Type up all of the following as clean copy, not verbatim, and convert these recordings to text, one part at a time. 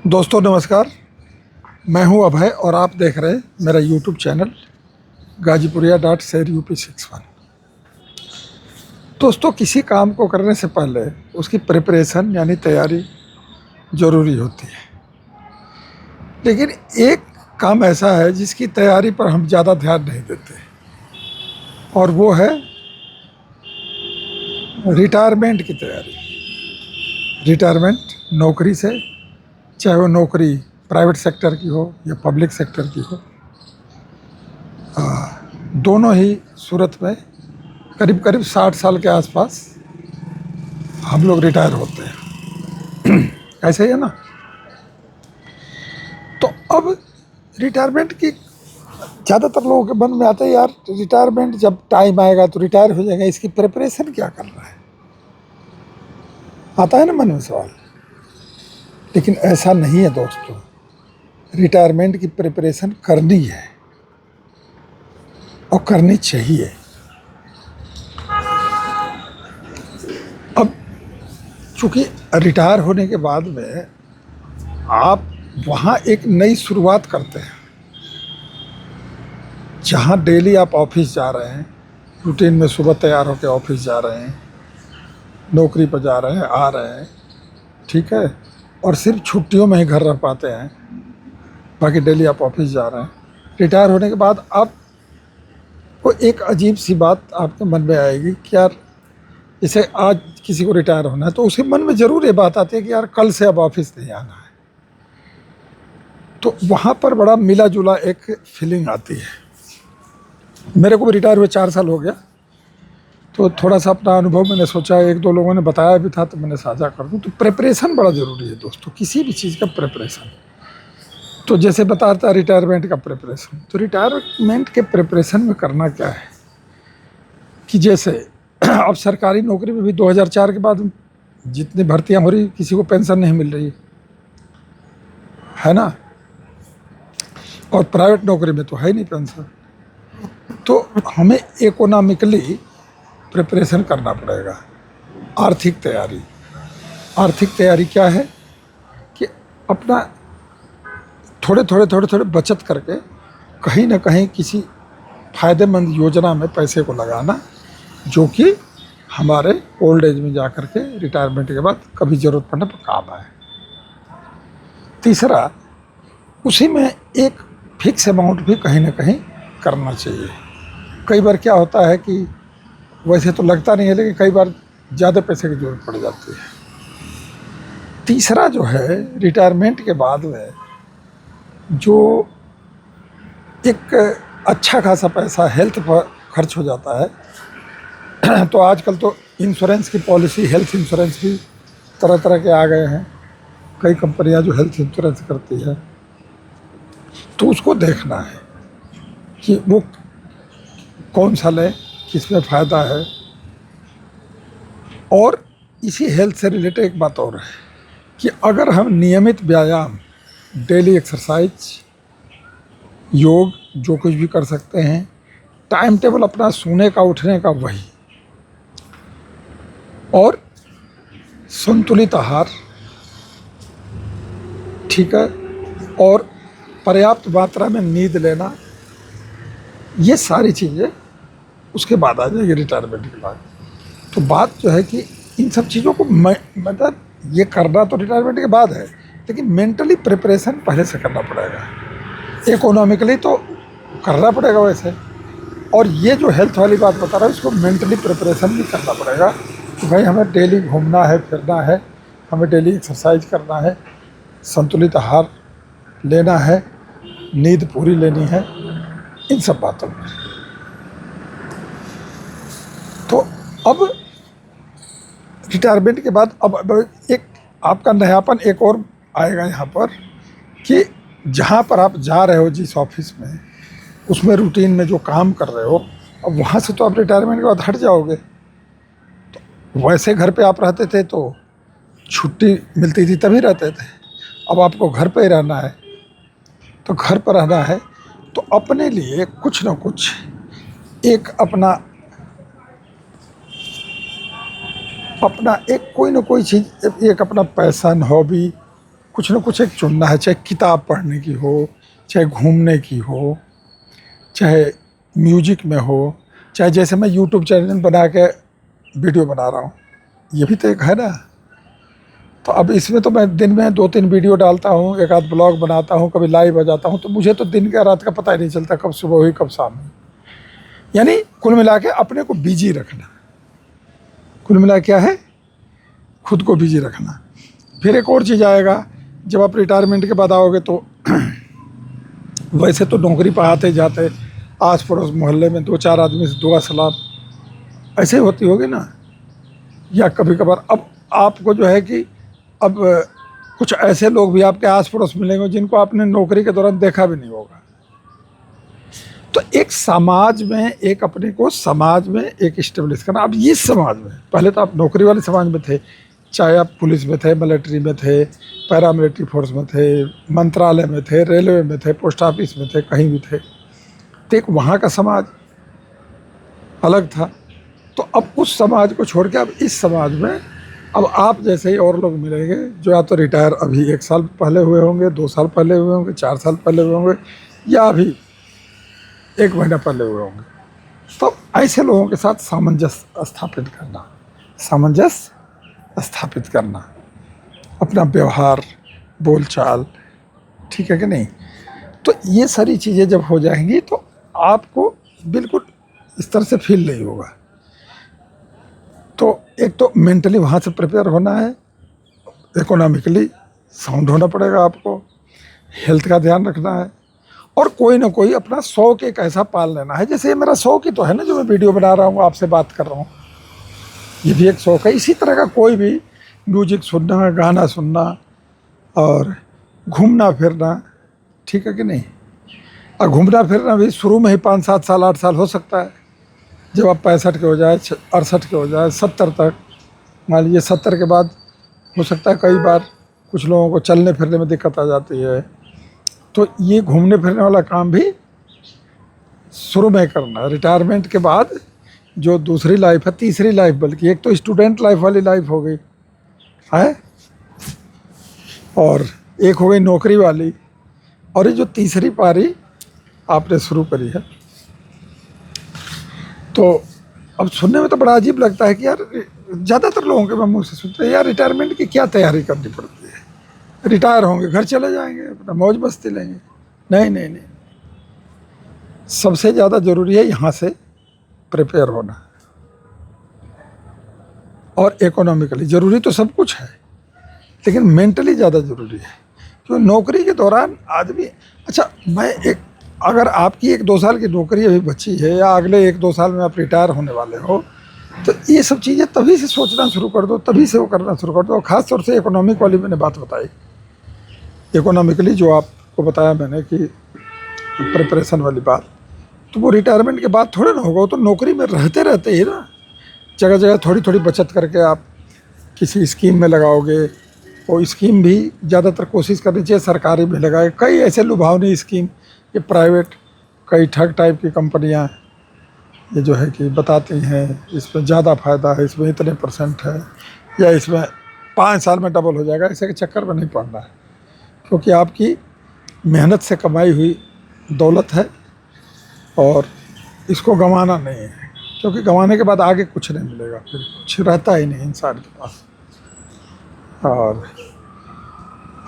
दोस्तों नमस्कार। मैं हूं अभय और आप देख रहे हैं मेरा यूट्यूब चैनल गाजीपुरिया.शेर-UP61। दोस्तों, किसी काम को करने से पहले उसकी प्रिपरेशन यानी तैयारी ज़रूरी होती है, लेकिन एक काम ऐसा है जिसकी तैयारी पर हम ज़्यादा ध्यान नहीं देते और वो है रिटायरमेंट की तैयारी। रिटायरमेंट नौकरी से, चाहे वो नौकरी प्राइवेट सेक्टर की हो या पब्लिक सेक्टर की हो, दोनों ही सूरत में करीब करीब 60 साल के आसपास हम लोग रिटायर होते हैं। ऐसे ही है ना। तो अब रिटायरमेंट की ज़्यादातर लोगों के मन में आता है, यार रिटायरमेंट जब टाइम आएगा तो रिटायर हो जाएगा, इसकी प्रिपरेशन क्या करना है, आता है ना मन में सवाल। लेकिन ऐसा नहीं है दोस्तों, रिटायरमेंट की प्रिपरेशन करनी है और करनी चाहिए। अब चूँकि रिटायर होने के बाद में आप वहाँ एक नई शुरुआत करते हैं, जहाँ डेली आप ऑफिस जा रहे हैं, रूटीन में सुबह तैयार होकर ऑफिस जा रहे हैं, नौकरी पर जा रहे हैं, आ रहे हैं, ठीक है, और सिर्फ छुट्टियों में ही घर रह पाते हैं, बाकी डेली आप ऑफिस जा रहे हैं। रिटायर होने के बाद आप को एक अजीब सी बात आपके मन में आएगी कि यार जैसे आज किसी को रिटायर होना है तो उसके मन में ज़रूर ये बात आती है कि यार कल से अब ऑफिस नहीं आना है। तो वहाँ पर बड़ा मिला जुला एक फीलिंग आती है। मेरे को भी रिटायर हुए 4 साल हो गया, तो थोड़ा सा अपना अनुभव मैंने सोचा, एक दो लोगों ने बताया भी था तो मैंने साझा कर दूँ। तो प्रिपरेशन बड़ा ज़रूरी है दोस्तों, किसी भी चीज़ का प्रिपरेशन। तो जैसे बताता है रिटायरमेंट का प्रिपरेशन, तो रिटायरमेंट के प्रिपरेशन में करना क्या है कि जैसे अब सरकारी नौकरी में भी 2004 के बाद जितनी भर्तियां हो रही, किसी को पेंशन नहीं मिल रही है ना, और प्राइवेट नौकरी में तो है ही नहीं पेंशन। तो हमें इकोनॉमिकली प्रिपरेशन करना पड़ेगा। आर्थिक तैयारी क्या है कि अपना थोड़े थोड़े बचत करके कहीं ना कहीं किसी फ़ायदेमंद योजना में पैसे को लगाना, जो कि हमारे ओल्ड एज में जा कर के रिटायरमेंट के बाद कभी ज़रूरत पड़ने पर काम आए। तीसरा, उसी में एक फिक्स अमाउंट भी कहीं ना कहीं करना चाहिए। कई बार क्या होता है कि वैसे तो लगता नहीं है, लेकिन कई बार ज़्यादा पैसे की ज़रूरत पड़ जाती है। तीसरा जो है, रिटायरमेंट के बाद में जो एक अच्छा खासा पैसा हेल्थ पर खर्च हो जाता है, तो आजकल तो इंश्योरेंस की पॉलिसी, हेल्थ इंश्योरेंस भी तरह तरह के आ गए हैं। कई कंपनियां जो हेल्थ इंश्योरेंस करती है, तो उसको देखना है कि वो कौन सा लें, किसमें फ़ायदा है। और इसी हेल्थ से रिलेटेड एक बात और है कि अगर हम नियमित व्यायाम, डेली एक्सरसाइज, योग, जो कुछ भी कर सकते हैं, टाइम टेबल अपना सोने का उठने का वही, और संतुलित आहार, ठीक है, और पर्याप्त मात्रा में नींद लेना, ये सारी चीज़ें उसके बाद आ जाएगी रिटायरमेंट के बाद। तो बात जो है कि इन सब चीज़ों को मतलब ये करना तो रिटायरमेंट के बाद है, लेकिन मेंटली प्रिपरेशन पहले से करना पड़ेगा। इकोनॉमिकली तो करना पड़ेगा वैसे, और ये जो हेल्थ वाली बात बता रहा हूँ, इसको मेंटली प्रिपरेशन भी करना पड़ेगा कि भाई हमें डेली घूमना है, फिरना है, हमें डेली एक्सरसाइज करना है, संतुलित आहार लेना है, नींद पूरी लेनी है, इन सब बातों में। तो अब रिटायरमेंट के बाद अब एक आपका नयापन एक और आएगा यहाँ पर कि जहाँ पर आप जा रहे हो, जिस ऑफिस में, उसमें रूटीन में जो काम कर रहे हो, अब वहाँ से तो आप रिटायरमेंट के बाद हट जाओगे। तो वैसे घर पे आप रहते थे तो छुट्टी मिलती थी तभी रहते थे, अब आपको घर पे ही रहना है। तो घर पर रहना है तो अपने लिए कुछ ना कुछ एक अपना एक कोई ना कोई चीज़, एक अपना पैशन, हॉबी कुछ ना कुछ एक चुनना है, चाहे किताब पढ़ने की हो, चाहे घूमने की हो, चाहे म्यूजिक में हो, चाहे जैसे मैं यूट्यूब चैनल बना के वीडियो बना रहा हूँ, ये भी तो एक है ना। तो अब इसमें तो मैं दिन में 2-3 वीडियो डालता हूँ, एक आध ब्लॉग बनाता हूँ, कभी लाइव आ जाता हूँ, तो मुझे तो दिन का रात का पता ही नहीं चलता, कब सुबह हुई कब शाम हुई। यानी कुल मिला के अपने को बिजी रखना, कुल मिला क्या है, खुद को बिजी रखना। फिर एक और चीज़ आएगा, जब आप रिटायरमेंट के बाद आओगे तो वैसे तो नौकरी पर आते जाते आस पड़ोस मोहल्ले में 2-4 आदमी से दुआ सलाम ऐसे होती होगी ना, या कभी कभार। अब आपको जो है कि अब कुछ ऐसे लोग भी आपके आस पड़ोस मिलेंगे जिनको आपने नौकरी के दौरान देखा भी नहीं होगा। तो एक समाज में, एक अपने को समाज में एक इस्टेब्लिश करना। अब इस समाज में, पहले तो आप नौकरी वाले समाज में थे, चाहे आप पुलिस में थे, मिलिट्री में थे, पैरामिलिट्री फोर्स में थे, मंत्रालय में थे, रेलवे में थे, पोस्ट ऑफिस में थे, कहीं भी थे, तो एक वहाँ का समाज अलग था। तो अब उस समाज को छोड़ के अब इस समाज में अब आप जैसे ही और लोग मिलेंगे जो या तो रिटायर अभी 1 साल पहले हुए होंगे, 2 साल पहले हुए होंगे, 4 साल पहले हुए होंगे, या अभी 1 महीना पहले हुए होंगे। तो ऐसे लोगों के साथ सामंजस्य स्थापित करना, सामंजस्य स्थापित करना, अपना व्यवहार, बोलचाल, ठीक है कि नहीं। तो ये सारी चीज़ें जब हो जाएंगी तो आपको बिल्कुल इस तरह से फील नहीं होगा। तो एक तो मेंटली वहाँ से प्रिपेयर होना है, इकोनॉमिकली साउंड होना पड़ेगा आपको, हेल्थ का ध्यान रखना है, और कोई ना कोई अपना शौक एक ऐसा पाल लेना है। जैसे ये मेरा शौक ही तो है ना, जो मैं वीडियो बना रहा हूँ, आपसे बात कर रहा हूँ, ये भी एक शौक है। इसी तरह का कोई भी म्यूजिक सुनना, गाना सुनना और घूमना फिरना, ठीक है कि नहीं। और घूमना फिरना भी शुरू में ही 5-7 साल 8 साल हो सकता है, जब आप 65 के हो जाए, 68 के हो जाए, 70 तक, मान लीजिए 70 के बाद हो सकता है कई बार कुछ लोगों को चलने फिरने में दिक्कत आ जाती है। तो ये घूमने फिरने वाला काम भी शुरू में करना है। रिटायरमेंट के बाद जो दूसरी लाइफ है, तीसरी लाइफ, बल्कि एक तो स्टूडेंट लाइफ वाली लाइफ हो गई है, और एक हो गई नौकरी वाली, और ये जो तीसरी पारी आपने शुरू करी है। तो अब सुनने में तो बड़ा अजीब लगता है कि यार, ज़्यादातर लोगों के मुँह से सुनते हैं यार रिटायरमेंट की क्या तैयारी करनी पड़ती है, रिटायर होंगे घर चले जाएंगे, अपना मौज मस्ती लेंगे। नहीं नहीं नहीं, सबसे ज़्यादा ज़रूरी है यहाँ से प्रिपेयर होना, और इकोनॉमिकली ज़रूरी तो सब कुछ है, लेकिन मेंटली ज़्यादा ज़रूरी है। क्योंकि नौकरी के दौरान आदमी, अच्छा मैं एक, अगर आपकी 1-2 साल की नौकरी अभी बची है, या अगले 1-2 साल में आप रिटायर होने वाले हो, तो ये सब चीज़ें तभी से सोचना शुरू कर दो, तभी से वो करना शुरू कर दो। और ख़ास तौर से इकोनॉमिक वाली मैंने बात बताई, इकोनॉमिकली जो आपको बताया मैंने कि प्रिपरेशन वाली बात, तो वो रिटायरमेंट के बाद थोड़े ना होगा, तो नौकरी में रहते रहते ही ना जगह जगह थोड़ी थोड़ी बचत करके आप किसी स्कीम में लगाओगे। वो स्कीम भी ज़्यादातर कोशिश करनी चाहिए सरकारी में लगाए। कई ऐसे लुभावनी स्कीम, ये प्राइवेट कई ठग टाइप की कंपनियां ये जो है कि बताती हैं इसमें ज़्यादा फ़ायदा है, इसमें इतने % है, या इसमें 5 साल में डबल हो जाएगा। ऐसे के चक्कर में नहीं पड़ना है, क्योंकि आपकी मेहनत से कमाई हुई दौलत है और इसको गंवाना नहीं है, क्योंकि गंवाने के बाद आगे कुछ नहीं मिलेगा, फिर कुछ रहता ही नहीं इंसान के पास, और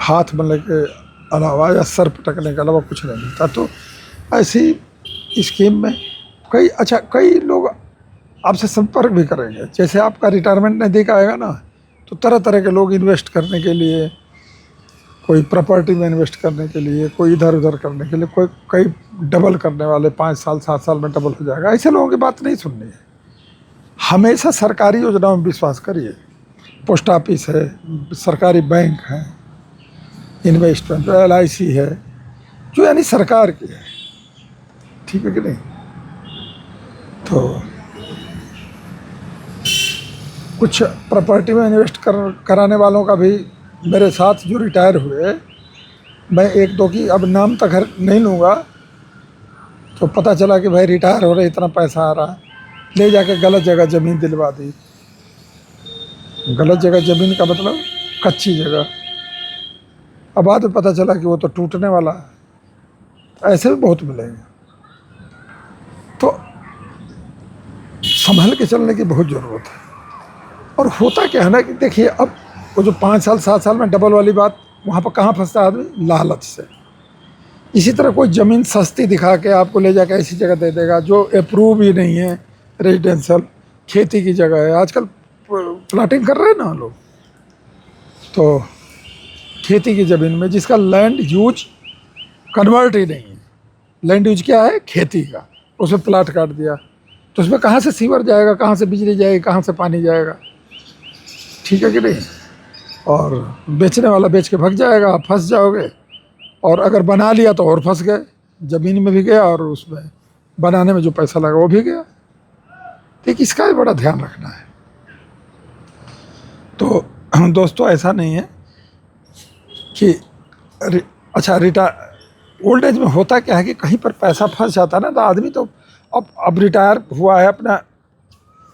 हाथ मलने के अलावा या सर पटकने के अलावा कुछ नहीं मिलता। तो ऐसी स्कीम में कई लोग आपसे संपर्क भी करेंगे। जैसे आपका रिटायरमेंट नज़दीक आएगा ना, तो तरह तरह के लोग इन्वेस्ट करने के लिए, कोई प्रॉपर्टी में इन्वेस्ट करने के लिए, कोई इधर उधर करने के लिए, कोई कई डबल करने वाले, 5 साल 7 साल में डबल हो जाएगा, ऐसे लोगों की बात नहीं सुननी है। हमेशा सरकारी योजनाओं में विश्वास करिए। पोस्ट ऑफिस है, सरकारी बैंक है, इन्वेस्टमेंट LIC है, जो यानी सरकार की है, ठीक है कि नहीं। तो कुछ प्रॉपर्टी में इन्वेस्ट कराने वालों का भी मेरे साथ जो रिटायर हुए, मैं 1-2 की अब नाम तक नहीं लूँगा, तो पता चला कि भाई रिटायर हो रहे, इतना पैसा आ रहा है, ले जाके गलत जगह ज़मीन दिलवा दी। गलत जगह ज़मीन का मतलब कच्ची जगह, अब बाद में पता चला कि वो तो टूटने वाला है। ऐसे भी बहुत मिलेंगे। तो संभल के चलने की बहुत ज़रूरत है। और होता क्या है ना कि देखिए, अब वो जो 5 साल 7 साल में डबल वाली बात, वहाँ पर कहाँ फंसता है आदमी? लालच से। इसी तरह कोई ज़मीन सस्ती दिखा के आपको ले जाकर ऐसी जगह दे देगा जो अप्रूव ही नहीं है, रेजिडेंशियल खेती की जगह है। आजकल प्लाटिंग कर रहे हैं ना लोग, तो खेती की ज़मीन में जिसका लैंड यूज कन्वर्ट ही नहीं है, लैंड यूज क्या है? खेती का, उसमें प्लाट काट दिया, तो उसमें कहाँ से सीवर जाएगा, कहाँ से बिजली जाएगी, कहाँ से पानी जाएगा? ठीक है कि नहीं? और बेचने वाला बेच के भाग जाएगा, आप फंस जाओगे। और अगर बना लिया तो और फंस गए, ज़मीन में भी गया और उसमें बनाने में जो पैसा लगा वो भी गया। ठीक, इसका भी बड़ा ध्यान रखना है। तो दोस्तों, ऐसा नहीं है कि अच्छा ओल्ड एज में होता क्या है कि कहीं पर पैसा फंस जाता है ना, तो आदमी तो अब रिटायर हुआ है अपना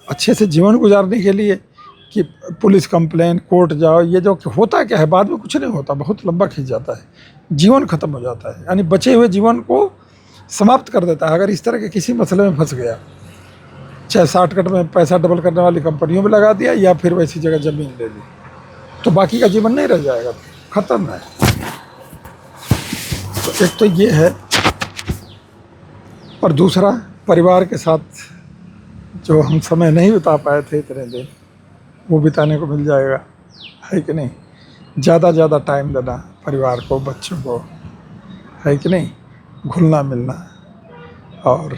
अच्छे से जीवन गुजारने के लिए कि पुलिस कंप्लेन, कोर्ट जाओ, ये जो होता क्या है, बाद में कुछ नहीं होता, बहुत लंबा खींच जाता है, जीवन ख़त्म हो जाता है, यानी बचे हुए जीवन को समाप्त कर देता है अगर इस तरह के किसी मसले में फंस गया। चाहे शॉर्टकट में पैसा डबल करने वाली कंपनियों में लगा दिया या फिर वैसी जगह ज़मीन ले ली, तो बाकी का जीवन नहीं रह जाएगा, ख़त्म है। तो एक तो ये है, और दूसरा परिवार के साथ जो हम समय नहीं बिता पाए थे इतने दिन, वो बिताने को मिल जाएगा, है कि नहीं? ज़्यादा टाइम देना परिवार को, बच्चों को, है कि नहीं? घुलना मिलना और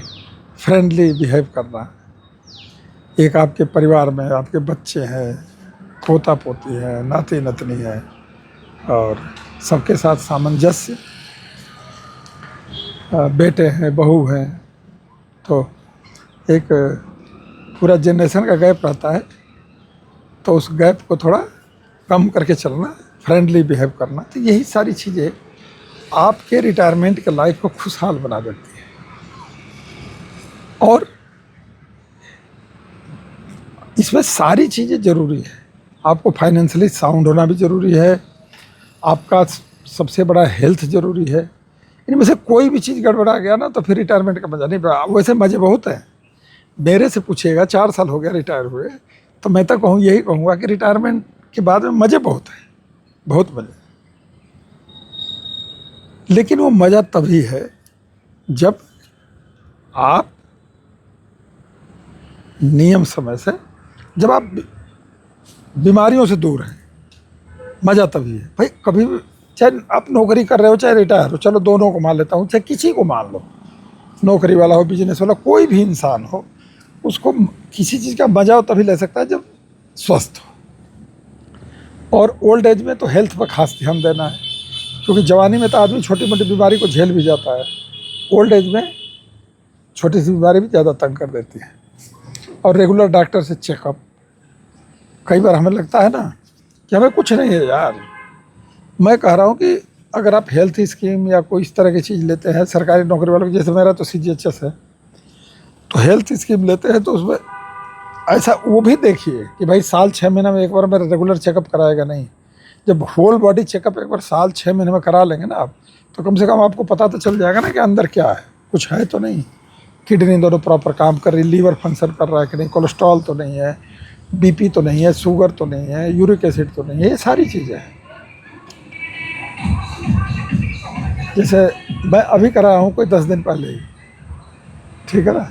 फ्रेंडली बिहेव करना। एक आपके परिवार में आपके बच्चे हैं, पोता पोती है, नाती नतनी है, और सबके साथ सामंजस्य, बेटे हैं, बहू हैं, तो एक पूरा जनरेशन का गैप रहता है, तो उस गैप को थोड़ा कम करके चलना, फ्रेंडली बिहेव करना। तो यही सारी चीज़ें आपके रिटायरमेंट के लाइफ को खुशहाल बना देती है। और इसमें सारी चीज़ें ज़रूरी है। आपको फाइनेंशियली साउंड होना भी ज़रूरी है, आपका सबसे बड़ा हेल्थ ज़रूरी है। इनमें से कोई भी चीज़ गड़बड़ा गया ना, तो फिर रिटायरमेंट का मज़ा नहीं। वैसे मज़े बहुत हैं, मेरे से पूछिएगा, 4 साल हो गया रिटायर हुए, तो मैं तो यही कहूँगा कि रिटायरमेंट के बाद में मज़े बहुत हैं, बहुत मज़े। लेकिन वो मज़ा तभी है जब आप नियम समय से, जब आप बीमारियों से दूर हैं, मज़ा तभी है भाई। कभी भी, चाहे आप नौकरी कर रहे हो चाहे रिटायर हो, चलो दोनों को मान लेता हूँ, चाहे किसी को मान लो, नौकरी वाला हो, बिजनेस वाला, कोई भी इंसान हो, उसको किसी चीज़ का मज़ा हो तभी ले सकता है जब स्वस्थ हो। और ओल्ड एज में तो हेल्थ पर खास ध्यान देना है, क्योंकि जवानी में तो आदमी छोटी मोटी बीमारी को झेल भी जाता है, ओल्ड एज में छोटी सी बीमारी भी ज़्यादा तंग कर देती है। और रेगुलर डॉक्टर से चेकअप, कई बार हमें लगता है ना कि हमें कुछ नहीं है यार। मैं कह रहा हूँ कि अगर आप हेल्थ स्कीम या कोई इस तरह की चीज़ लेते हैं, सरकारी नौकरी वालों की, जैसे मेरा तो CGHS है, तो हेल्थ स्कीम लेते हैं, तो उसमें ऐसा वो भी देखिए कि भाई साल 6 महीने में एक बार मेरा रेगुलर चेकअप कराएगा नहीं। जब होल बॉडी चेकअप एक बार साल 6 महीने में करा लेंगे ना आप, तो कम से कम आपको पता तो चल जाएगा ना कि अंदर क्या है, कुछ है तो नहीं, किडनी दोनों प्रॉपर काम कर रही, लीवर फंक्शन कर रहा है कि नहीं, कोलेस्ट्रॉल तो नहीं है, BP तो नहीं है, शुगर तो नहीं है, यूरिक एसिड तो नहीं है, ये सारी चीज़ें हैं। जैसे मैं अभी करा हूँ कोई 10 दिन पहले ही, ठीक है ना,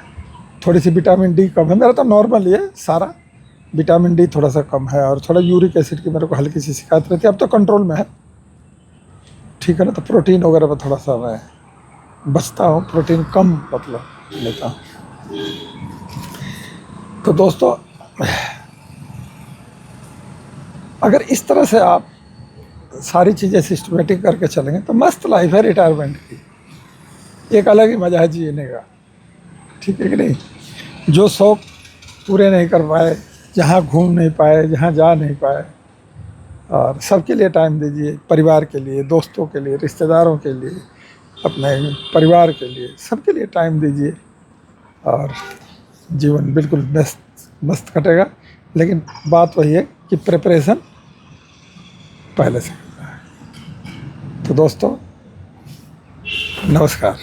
थोड़ी सी विटामिन D कम है, मेरा तो नॉर्मल ही है सारा, विटामिन D थोड़ा सा कम है, और थोड़ा यूरिक एसिड की मेरे को हल्की सी शिकायत रहती है, अब तो कंट्रोल में है, ठीक है ना। तो प्रोटीन वगैरह पर थोड़ा सा मैं बचता हूँ, प्रोटीन कम मतलब लेता हूँ। तो दोस्तों, अगर इस तरह से आप सारी चीज़ें सिस्टमेटिक करके चलेंगे तो मस्त लाइफ है रिटायरमेंट की, एक अलग ही मज़ा है जीने का, ठीक है कि नहीं? जो शौक़ पूरे नहीं कर पाए, जहाँ घूम नहीं पाए, जहाँ जा नहीं पाए, और सबके लिए टाइम दीजिए, परिवार के लिए, दोस्तों के लिए, रिश्तेदारों के लिए, अपने परिवार के लिए, सबके लिए टाइम दीजिए, और जीवन बिल्कुल मस्त कटेगा। लेकिन बात वही है कि प्रिपरेशन पहले से करना है। तो दोस्तों नमस्कार।